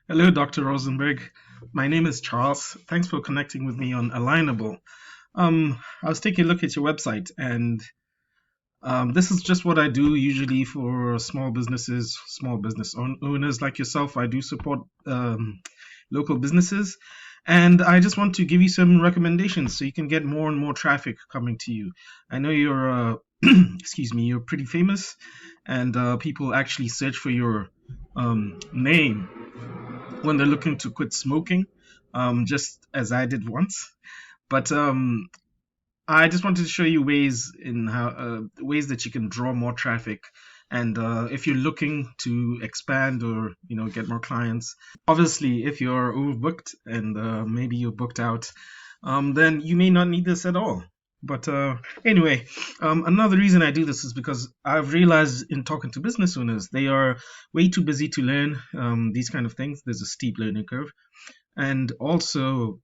Hello, Dr. Rosenberg. My name is Charles. Thanks for connecting with me on Alignable. I was taking a look at your website, and this is just what I do usually for small businesses, small business owners like yourself. I do support local businesses, and I just want to give you some recommendations so you can get more and more traffic coming to you. I know you're, excuse me, you're pretty famous, and people actually search for your name when they're looking to quit smoking, just as I did once. But I just wanted to show you ways in how ways that you can draw more traffic, and if you're looking to expand or get more clients. Obviously, if you're overbooked and maybe you're booked out, then you may not need this at all. But anyway, another reason I do this is because I've realized in talking to business owners, they are way too busy to learn these kind of things. There's a steep learning curve. And also,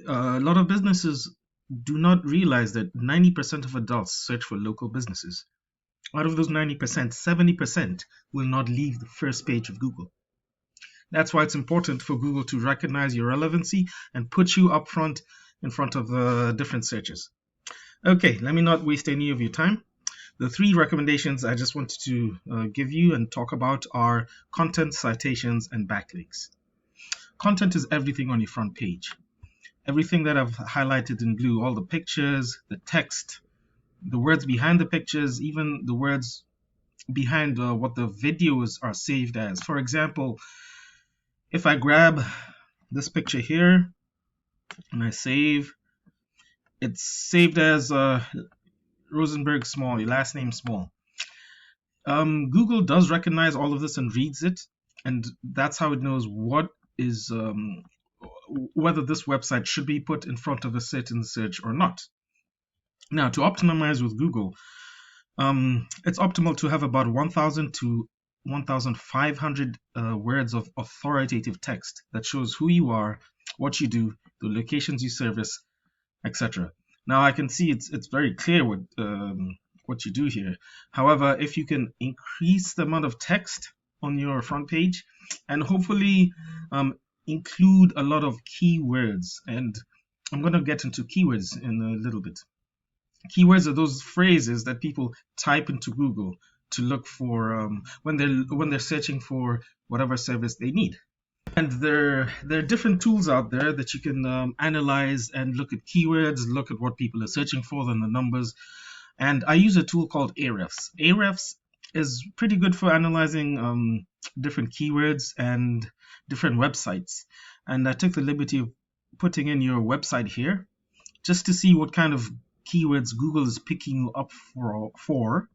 a lot of businesses do not realize that 90% of adults search for local businesses. Out of those 90%, 70% will not leave the first page of Google. That's why it's important for Google to recognize your relevancy and put you up front in front of different searches. Okay, let me not waste any of your time. The three recommendations I just wanted to give you and talk about are content, citations, and backlinks. Content is everything on your front page. Everything that I've highlighted in blue, all the pictures, the text, the words behind the pictures, even the words behind what the videos are saved as. For example, if I grab this picture here and I save, it's saved as Rosenberg Small, your last name Small. Google does recognize all of this and reads it, and that's how it knows what is whether this website should be put in front of a certain search or not. Now, to optimize with Google, it's optimal to have about 1,000 to 1,500 words of authoritative text that shows who you are, what you do, the locations you service, etc. Now, I can see it's very clear what you do here. However, if you can increase the amount of text on your front page and hopefully include a lot of keywords, and I'm going to get into keywords in a little bit. Keywords are those phrases that people type into Google to look for when they're searching for whatever service they need. And there are different tools out there that you can analyze and look at keywords, look at what people are searching for, then the numbers. And I use a tool called Ahrefs. Ahrefs is pretty good for analyzing different keywords and different websites. And I took the liberty of putting in your website here just to see what kind of keywords Google is picking you up for,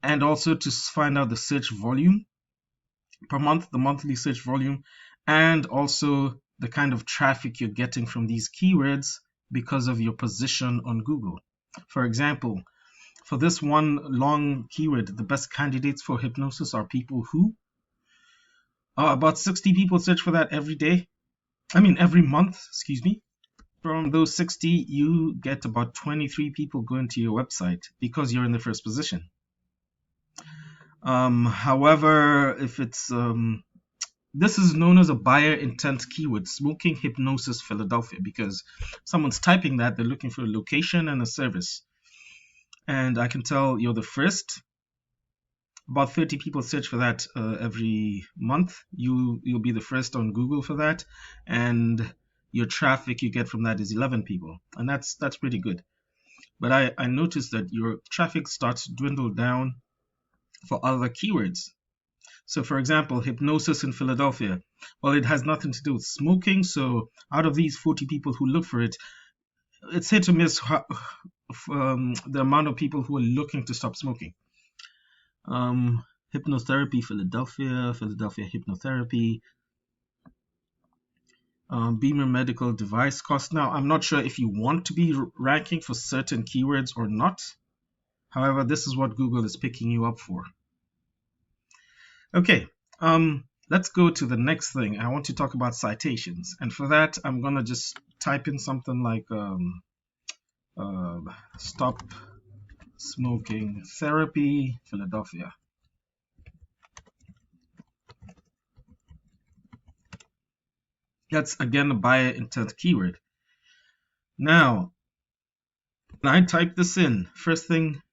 and also to find out the search volume per month, the monthly search volume, and also the kind of traffic you're getting from these keywords because of your position on Google. For example, for this one long keyword, the best candidates for hypnosis are people who about 60 people search for that every month, excuse me. From those 60, you get about 23 people going to your website because you're in the first position. However, if it's this is known as a buyer intent keyword, smoking hypnosis Philadelphia, because someone's typing that, they're looking for a location and a service. And I can tell you're the first. About 30 people search for that every month. You'll be the first on Google for that, and your traffic you get from that is 11 people, and that's pretty good. But I noticed that your traffic starts to dwindle down for other keywords. So for example, hypnosis in Philadelphia. Well, it has nothing to do with smoking, so out of these 40 people who look for it, it's hit or miss the amount of people who are looking to stop smoking. Hypnotherapy Philadelphia hypnotherapy, Beamer medical device cost. Now, I'm not sure if you want to be ranking for certain keywords or not. However, this is what Google is picking you up for. Okay, let's go to the next thing. I want to talk about citations. And for that, I'm going to just type in something like stop smoking therapy, Philadelphia. That's again a buyer intent keyword. Now, when I type this in,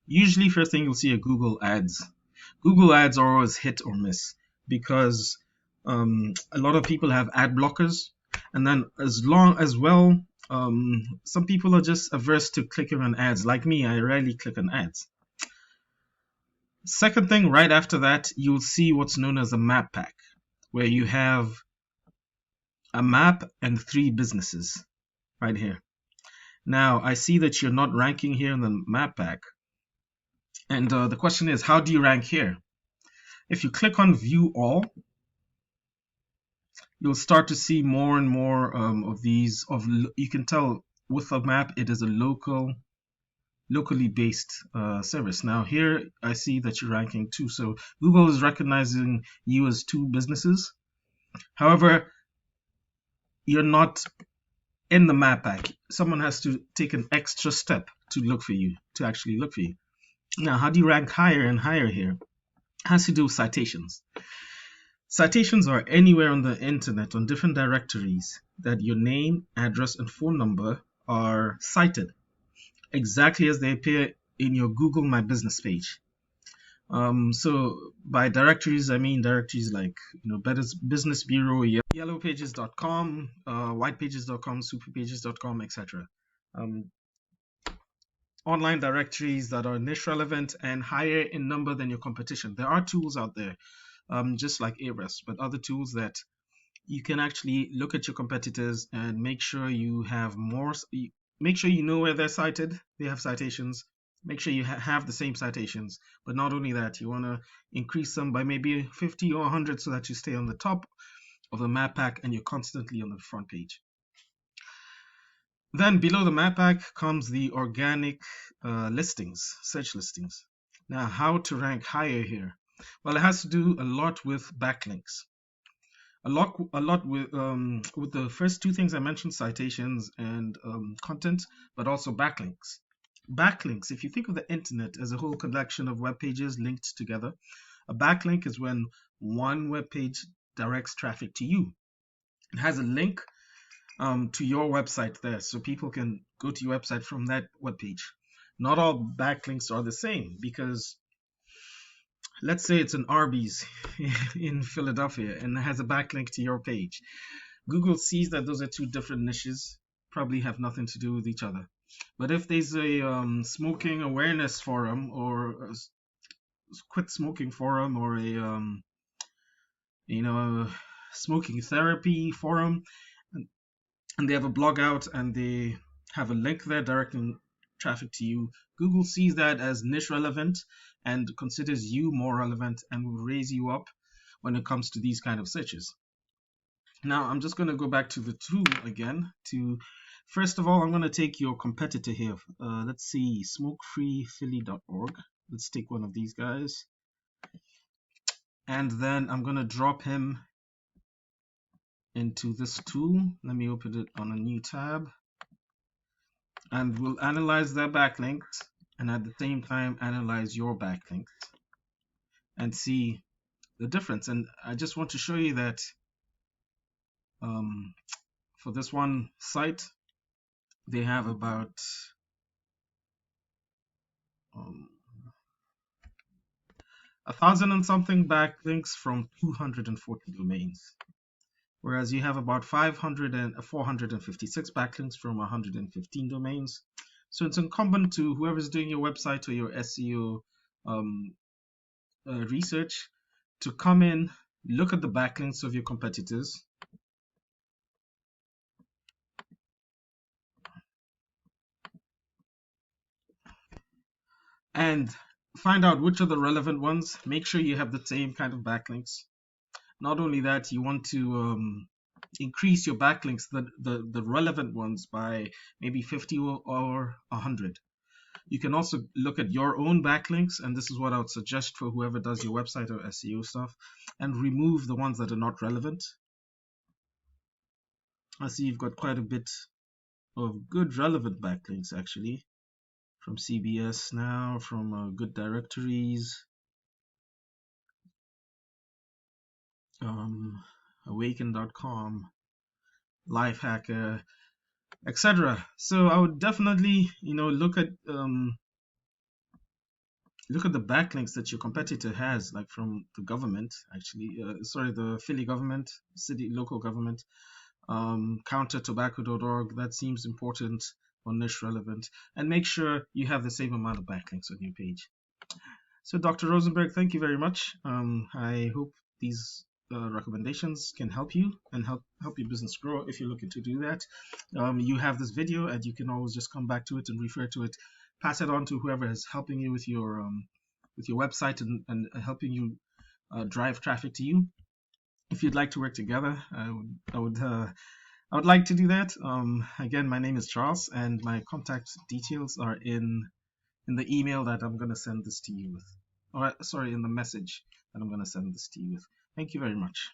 usually first thing you'll see are Google ads. Google ads are always hit or miss because a lot of people have ad blockers, and then some people are just averse to clicking on ads. Like me, I rarely click on ads. Second thing, right after that, you'll see what's known as a map pack, where you have a map and 3 businesses right here. Now, I see that you're not ranking here in the map pack. And the question is, how do you rank here? If you click on View All, you'll start to see more and more of these. You can tell with the map, it is a locally based service. Now here, I see that you're ranking 2. So Google is recognizing you as 2 businesses. However, you're not in the map pack. Someone has to take an extra step to actually look for you. Now, how do you rank higher and higher here? It has to do with citations. Citations are anywhere on the internet, on different directories, that your name, address, and phone number are cited exactly as they appear in your Google My Business page. So by directories, I mean directories like Better Business Bureau, yellowpages.com, whitepages.com, superpages.com, etc. Online directories that are niche relevant and higher in number than your competition. There are tools out there, just like Ahrefs, but other tools that you can actually look at your competitors and make sure you have make sure you know where they're cited. They have citations. Make sure you have the same citations. But not only that, you want to increase them by maybe 50 or 100 so that you stay on the top of the map pack and you're constantly on the front page. Then below the map pack comes the organic search listings. Now, how to rank higher here? Well, it has to do a lot with backlinks. A lot with the first 2 things I mentioned, citations and content, but also backlinks. Backlinks, if you think of the internet as a whole collection of web pages linked together, a backlink is when one web page directs traffic to you. It has a link to your website there, so people can go to your website from that web page. Not all backlinks are the same, because let's say it's an Arby's in Philadelphia and it has a backlink to your page. Google sees that those are 2 different niches, probably have nothing to do with each other. But if there's a smoking awareness forum or a quit smoking forum or a smoking therapy forum, and they have a blog out and they have a link there directing traffic to you, Google sees that as niche relevant and considers you more relevant and will raise you up when it comes to these kind of searches. Now, I'm just going to go back to the tool again. First of all, I'm going to take your competitor here. Let's see, smokefreephilly.org. Let's take one of these guys. And then I'm going to drop him into this tool. Let me open it on a new tab. And we'll analyze their backlinks and at the same time analyze your backlinks and see the difference. And I just want to show you that for this one site, they have about 1,000 and something backlinks from 240 domains, whereas you have about 456 backlinks from 115 domains. So it's incumbent to whoever's doing your website or your SEO research to come in, look at the backlinks of your competitors, and find out which are the relevant ones. Make sure you have the same kind of backlinks. Not only that, you want to increase your backlinks, the relevant ones, by maybe 50 or 100. You can also look at your own backlinks, and this is what I would suggest for whoever does your website or SEO stuff, and remove the ones that are not relevant. I see you've got quite a bit of good relevant backlinks actually, from CBS Now, from good directories, awaken.com, Lifehacker, etc. So I would definitely, look at the backlinks that your competitor has, like from the government, actually, sorry, the Philly government, city, local government, countertobacco.org. That seems important or niche relevant, and make sure you have the same amount of backlinks on your page. So, Dr. Rosenberg, thank you very much. I hope these recommendations can help you and help your business grow. If you're looking to do that, you have this video, and you can always just come back to it and refer to it, pass it on to whoever is helping you with your website and helping you drive traffic to you. If you'd like to work together, I would like to do that. Again, my name is Charles, and my contact details are in the email that I'm going to send this to you with. Or, sorry, in the message that I'm going to send this to you with. Thank you very much.